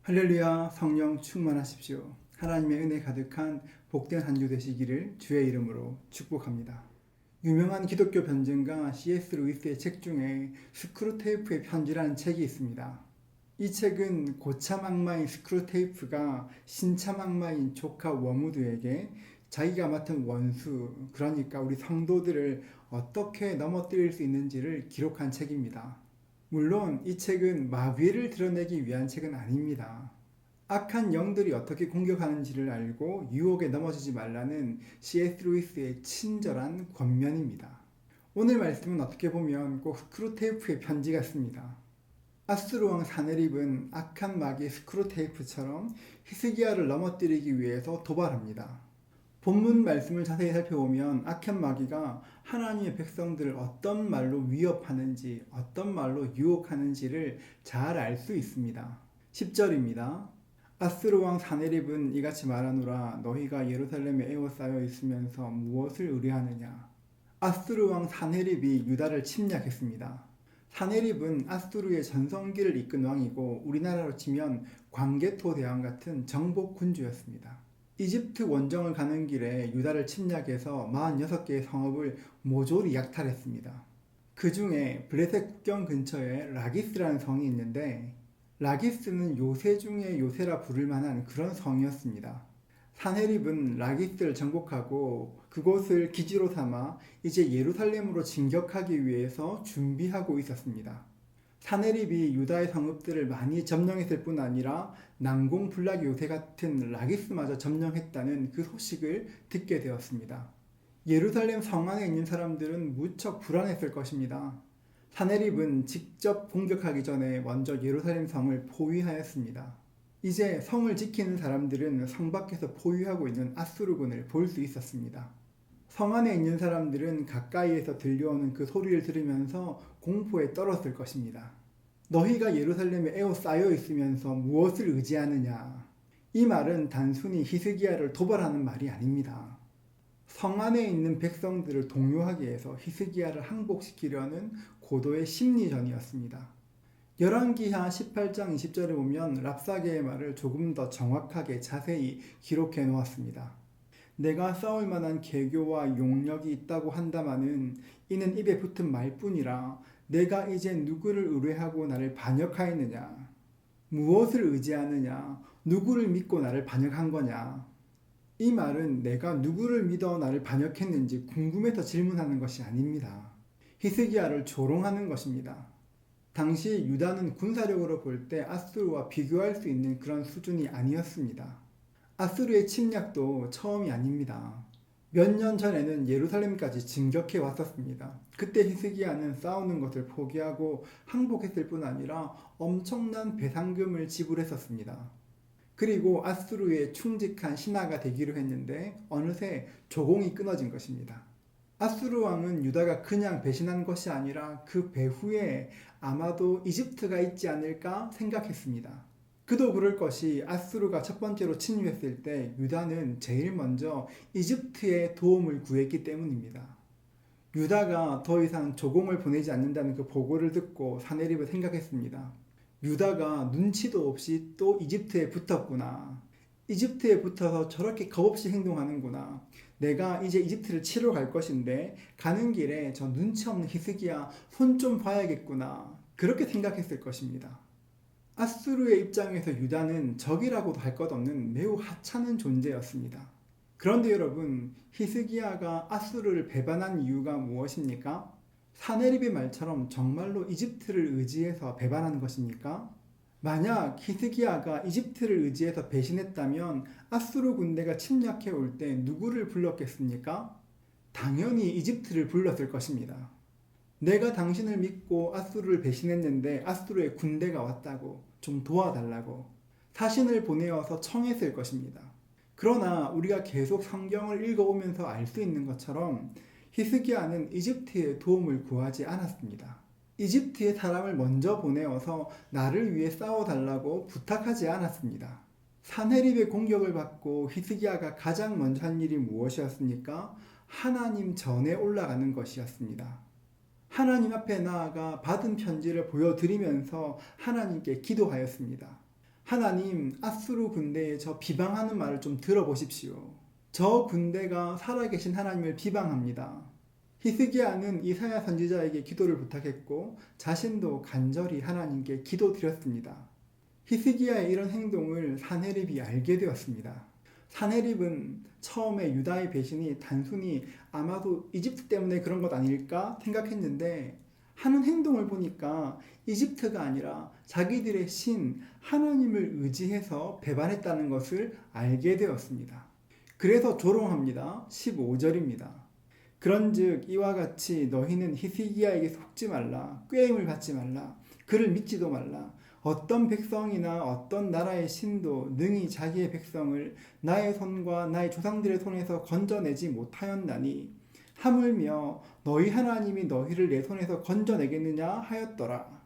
할렐루야, 성령 충만하십시오. 하나님의 은혜 가득한 복된 한 주 되시기를 주의 이름으로 축복합니다. 유명한 기독교 변증가 C.S. 루이스의 책 중에 스크루테이프의 편지라는 책이 있습니다. 이 책은 고참 악마인 스크루테이프가 신참 악마인 조카 워무드에게 자기가 맡은 원수, 그러니까 우리 성도들을 어떻게 넘어뜨릴 수 있는지를 기록한 책입니다. 물론 이 책은 마귀를 드러내기 위한 책은 아닙니다. 악한 영들이 어떻게 공격하는지를 알고 유혹에 넘어지지 말라는 C.S. 루이스의 친절한 권면입니다. 오늘 말씀은 어떻게 보면 꼭 스크루테이프의 편지 같습니다. 아수르 왕 사네립은 악한 마귀 스크루테이프처럼 히스기야를 넘어뜨리기 위해서 도발합니다. 본문 말씀을 자세히 살펴보면 악한 마귀가 하나님의 백성들을 어떤 말로 위협하는지, 어떤 말로 유혹하는지를 잘 알 수 있습니다. 10절입니다. 아수르 왕 사네립은 이같이 말하노라. 너희가 예루살렘에 에워싸여 있으면서 무엇을 의뢰하느냐. 아수르 왕 사네립이 유다를 침략했습니다. 사네립은 아수르의 전성기를 이끈 왕이고 우리나라로 치면 광개토 대왕 같은 정복 군주였습니다. 이집트 원정을 가는 길에 유다를 침략해서 46개의 성읍을 모조리 약탈했습니다. 그 중에 블레셋 국경 근처에 라기스라는 성이 있는데 라기스는 요새 중에 요새라 부를 만한 그런 성이었습니다. 사네립은 라기스를 정복하고 그곳을 기지로 삼아 이제 예루살렘으로 진격하기 위해서 준비하고 있었습니다. 사네립이 유다의 성읍들을 많이 점령했을 뿐 아니라 난공불락 요새 같은 라기스마저 점령했다는 그 소식을 듣게 되었습니다. 예루살렘 성 안에 있는 사람들은 무척 불안했을 것입니다. 사네립은 직접 공격하기 전에 먼저 예루살렘 성을 포위하였습니다. 이제 성을 지키는 사람들은 성 밖에서 포위하고 있는 아수르군을 볼 수 있었습니다. 성 안에 있는 사람들은 가까이에서 들려오는 그 소리를 들으면서 공포에 떨었을 것입니다. 너희가 예루살렘에 에워싸여 있으면서 무엇을 의지하느냐. 이 말은 단순히 히스기야를 도발하는 말이 아닙니다. 성 안에 있는 백성들을 동요하기 위해서 히스기야를 항복시키려는 고도의 심리전이었습니다. 열왕기하 18장 20절에 보면 랍사게의 말을 조금 더 정확하게 자세히 기록해 놓았습니다. 내가 싸울 만한 계교와 용력이 있다고 한다마는 이는 입에 붙은 말뿐이라 내가 이제 누구를 의뢰하고 나를 반역하였느냐? 무엇을 의지하느냐? 누구를 믿고 나를 반역한 거냐? 이 말은 내가 누구를 믿어 나를 반역했는지 궁금해서 질문하는 것이 아닙니다. 히스기야를 조롱하는 것입니다. 당시 유다는 군사력으로 볼 때 아수르와 비교할 수 있는 그런 수준이 아니었습니다. 아수르의 침략도 처음이 아닙니다. 몇 년 전에는 예루살렘까지 진격해 왔었습니다. 그때 히스기야는 싸우는 것을 포기하고 항복했을 뿐 아니라 엄청난 배상금을 지불했었습니다. 그리고 아수르의 충직한 신하가 되기로 했는데 어느새 조공이 끊어진 것입니다. 아수르 왕은 유다가 그냥 배신한 것이 아니라 그 배후에 아마도 이집트가 있지 않을까 생각했습니다. 그도 그럴 것이 아수르가 첫 번째로 침입했을 때 유다는 제일 먼저 이집트의 도움을 구했기 때문입니다. 유다가 더 이상 조공을 보내지 않는다는 그 보고를 듣고 사네립은 생각했습니다. 유다가 눈치도 없이 또 이집트에 붙었구나. 이집트에 붙어서 저렇게 겁없이 행동하는구나. 내가 이제 이집트를 치러 갈 것인데 가는 길에 저 눈치 없는 히스기야 손 좀 봐야겠구나. 그렇게 생각했을 것입니다. 아수르의 입장에서 유다는 적이라고도 할 것 없는 매우 하찮은 존재였습니다. 그런데 여러분, 히스기야가 아수르를 배반한 이유가 무엇입니까? 사네립의 말처럼 정말로 이집트를 의지해서 배반한 것입니까? 만약 히스기야가 이집트를 의지해서 배신했다면 아수르 군대가 침략해 올 때 누구를 불렀겠습니까? 당연히 이집트를 불렀을 것입니다. 내가 당신을 믿고 아수르를 배신했는데 아수르의 군대가 왔다고 좀 도와달라고 사신을 보내어서 청했을 것입니다. 그러나 우리가 계속 성경을 읽어오면서 알 수 있는 것처럼 히스기야는 이집트의 도움을 구하지 않았습니다. 이집트의 사람을 먼저 보내어서 나를 위해 싸워달라고 부탁하지 않았습니다. 사네립의 공격을 받고 히스기야가 가장 먼저 한 일이 무엇이었습니까? 하나님 전에 올라가는 것이었습니다. 하나님 앞에 나아가 받은 편지를 보여드리면서 하나님께 기도하였습니다. 하나님, 아수르 군대에 저 비방하는 말을 좀 들어보십시오. 저 군대가 살아계신 하나님을 비방합니다. 히스기야는 이사야 선지자에게 기도를 부탁했고 자신도 간절히 하나님께 기도드렸습니다. 히스기야의 이런 행동을 사네립이 알게 되었습니다. 사네립은 처음에 유다의 배신이 단순히 아마도 이집트 때문에 그런 것 아닐까 생각했는데 하는 행동을 보니까 이집트가 아니라 자기들의 신 하나님을 의지해서 배반했다는 것을 알게 되었습니다. 그래서 조롱합니다. 15절입니다. 그런즉 이와 같이 너희는 히스기야에게 속지 말라, 꾀임을 받지 말라, 그를 믿지도 말라. 어떤 백성이나 어떤 나라의 신도 능히 자기의 백성을 나의 손과 나의 조상들의 손에서 건져내지 못하였나니 하물며 너희 하나님이 너희를 내 손에서 건져내겠느냐 하였더라.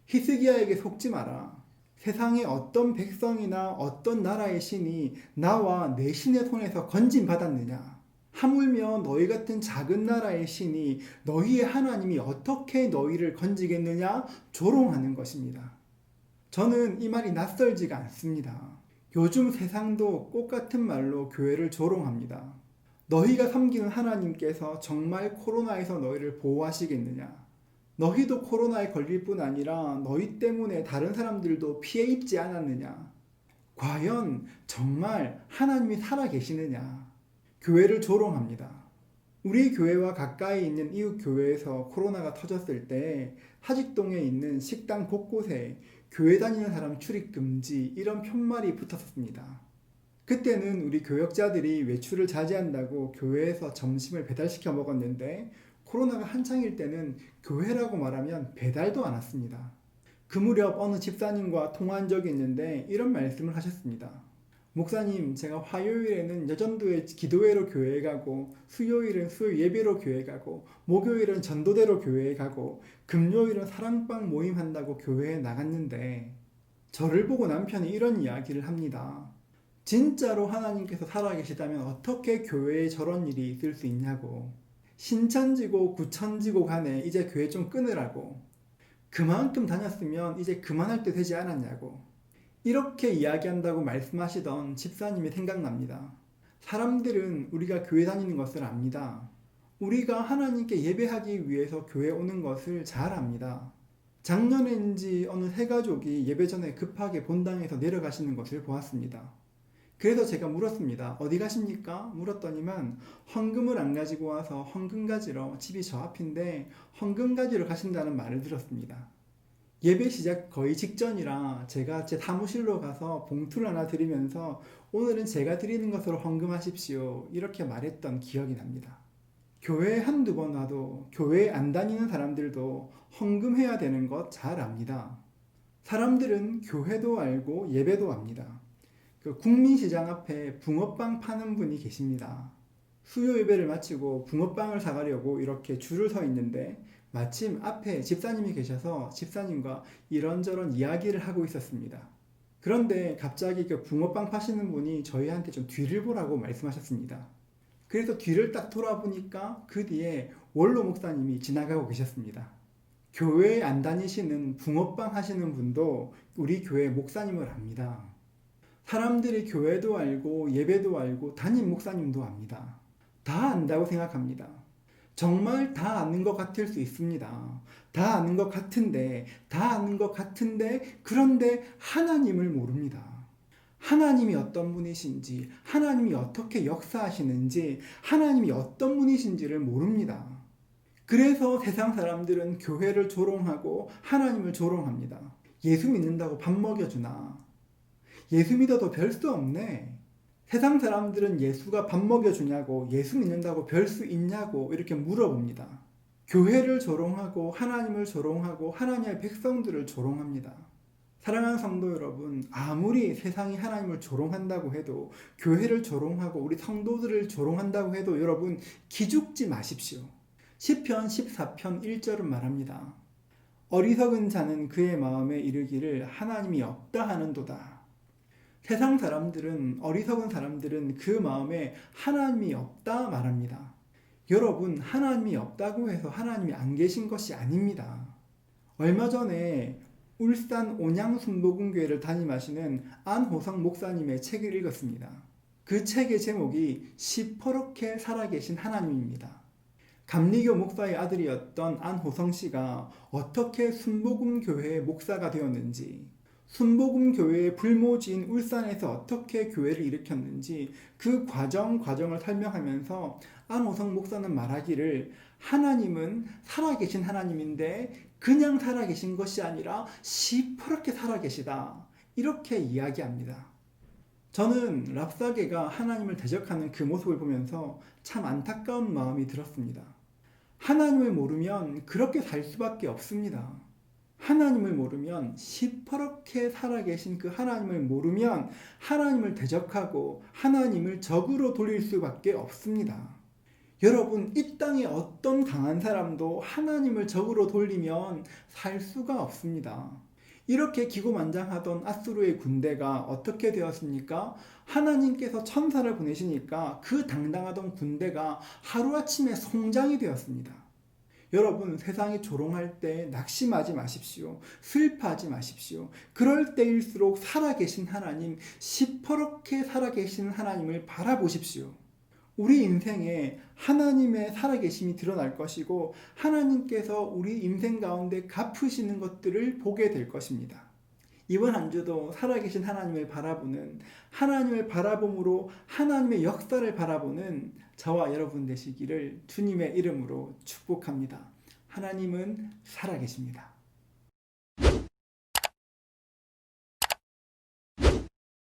히스기야에게 속지 마라. 세상의 어떤 백성이나 어떤 나라의 신이 나와 내 신의 손에서 건짐받았느냐. 하물며 너희 같은 작은 나라의 신이 너희의 하나님이 어떻게 너희를 건지겠느냐 조롱하는 것입니다. 저는 이 말이 낯설지가 않습니다. 요즘 세상도 똑같은 말로 교회를 조롱합니다. 너희가 섬기는 하나님께서 정말 코로나에서 너희를 보호하시겠느냐? 너희도 코로나에 걸릴 뿐 아니라 너희 때문에 다른 사람들도 피해 입지 않았느냐? 과연 정말 하나님이 살아계시느냐? 교회를 조롱합니다. 우리 교회와 가까이 있는 이웃 교회에서 코로나가 터졌을 때 하직동에 있는 식당 곳곳에 교회 다니는 사람 출입 금지 이런 편말이 붙었습니다. 그때는 우리 교역자들이 외출을 자제한다고 교회에서 점심을 배달시켜 먹었는데 코로나가 한창일 때는 교회라고 말하면 배달도 안 왔습니다. 그 무렵 어느 집사님과 통화한 적이 있는데 이런 말씀을 하셨습니다. 목사님, 제가 화요일에는 여전도에 기도회로 교회에 가고 수요일은 수요 예배로 교회에 가고 목요일은 전도대로 교회에 가고 금요일은 사랑방 모임 한다고 교회에 나갔는데 저를 보고 남편이 이런 이야기를 합니다. 진짜로 하나님께서 살아계시다면 어떻게 교회에 저런 일이 있을 수 있냐고. 신천지고 구천지고 간에 이제 교회 좀 끊으라고. 그만큼 다녔으면 이제 그만할 때 되지 않았냐고. 이렇게 이야기한다고 말씀하시던 집사님이 생각납니다. 사람들은 우리가 교회 다니는 것을 압니다. 우리가 하나님께 예배하기 위해서 교회 오는 것을 잘 압니다. 작년인지 어느 세 가족이 예배 전에 급하게 본당에서 내려가시는 것을 보았습니다. 그래서 제가 물었습니다. 어디 가십니까? 물었더니만 헌금을 안 가지고 와서 헌금 가지러 집이 저 앞인데 헌금 가지러 가신다는 말을 들었습니다. 예배 시작 거의 직전이라 제가 제 사무실로 가서 봉투를 하나 드리면서 오늘은 제가 드리는 것으로 헌금하십시오. 이렇게 말했던 기억이 납니다. 교회에 한두 번 와도 교회에 안 다니는 사람들도 헌금해야 되는 것 잘 압니다. 사람들은 교회도 알고 예배도 압니다. 그 국민시장 앞에 붕어빵 파는 분이 계십니다. 수요 예배를 마치고 붕어빵을 사가려고 이렇게 줄을 서 있는데 마침 앞에 집사님이 계셔서 집사님과 이런저런 이야기를 하고 있었습니다. 그런데 갑자기 그 붕어빵 파시는 분이 저희한테 좀 뒤를 보라고 말씀하셨습니다. 그래서 뒤를 딱 돌아보니까 그 뒤에 원로 목사님이 지나가고 계셨습니다. 교회에 안 다니시는 붕어빵 하시는 분도 우리 교회 목사님을 압니다. 사람들이 교회도 알고 예배도 알고 담임 목사님도 압니다. 다 안다고 생각합니다. 정말 다 아는 것 같을 수 있습니다. 다 아는 것 같은데 그런데 하나님을 모릅니다. 하나님이 어떤 분이신지, 하나님이 어떻게 역사하시는지, 하나님이 어떤 분이신지를 모릅니다. 그래서 세상 사람들은 교회를 조롱하고 하나님을 조롱합니다. 예수 믿는다고 밥 먹여주나? 예수 믿어도 별 수 없네. 세상 사람들은 예수가 밥 먹여주냐고, 예수 믿는다고 별 수 있냐고 이렇게 물어봅니다. 교회를 조롱하고 하나님을 조롱하고 하나님의 백성들을 조롱합니다. 사랑하는 성도 여러분, 아무리 세상이 하나님을 조롱한다고 해도, 교회를 조롱하고 우리 성도들을 조롱한다고 해도 여러분 기죽지 마십시오. 시편 14편 1절은 말합니다. 어리석은 자는 그의 마음에 이르기를 하나님이 없다 하는도다. 세상 사람들은, 어리석은 사람들은 그 마음에 하나님이 없다 말합니다. 여러분, 하나님이 없다고 해서 하나님이 안 계신 것이 아닙니다. 얼마 전에 울산 온양순복음교회를 담임하시는 안호성 목사님의 책을 읽었습니다. 그 책의 제목이 시퍼렇게 살아계신 하나님입니다. 감리교 목사의 아들이었던 안호성 씨가 어떻게 순복음교회의 목사가 되었는지, 순복음교회의 불모지인 울산에서 어떻게 교회를 일으켰는지 그 과정을 설명하면서 안호성 목사는 말하기를 하나님은 살아계신 하나님인데 그냥 살아계신 것이 아니라 시퍼렇게 살아계시다. 이렇게 이야기합니다. 저는 랍사게가 하나님을 대적하는 그 모습을 보면서 참 안타까운 마음이 들었습니다. 하나님을 모르면 그렇게 살 수밖에 없습니다. 하나님을 모르면 시퍼렇게 살아계신 그 하나님을 모르면 하나님을 대적하고 하나님을 적으로 돌릴 수밖에 없습니다. 여러분, 이 땅에 어떤 강한 사람도 하나님을 적으로 돌리면 살 수가 없습니다. 이렇게 기고만장하던 아수르의 군대가 어떻게 되었습니까? 하나님께서 천사를 보내시니까 그 당당하던 군대가 하루아침에 송장이 되었습니다. 여러분, 세상이 조롱할 때 낙심하지 마십시오. 슬퍼하지 마십시오. 그럴 때일수록 살아계신 하나님, 시퍼렇게 살아계신 하나님을 바라보십시오. 우리 인생에 하나님의 살아계심이 드러날 것이고 하나님께서 우리 인생 가운데 갚으시는 것들을 보게 될 것입니다. 이번 한 주도 살아계신 하나님을 바라보는, 하나님을 바라봄으로 하나님의 역사를 바라보는 저와 여러분 되시기를 주님의 이름으로 축복합니다. 하나님은 살아계십니다.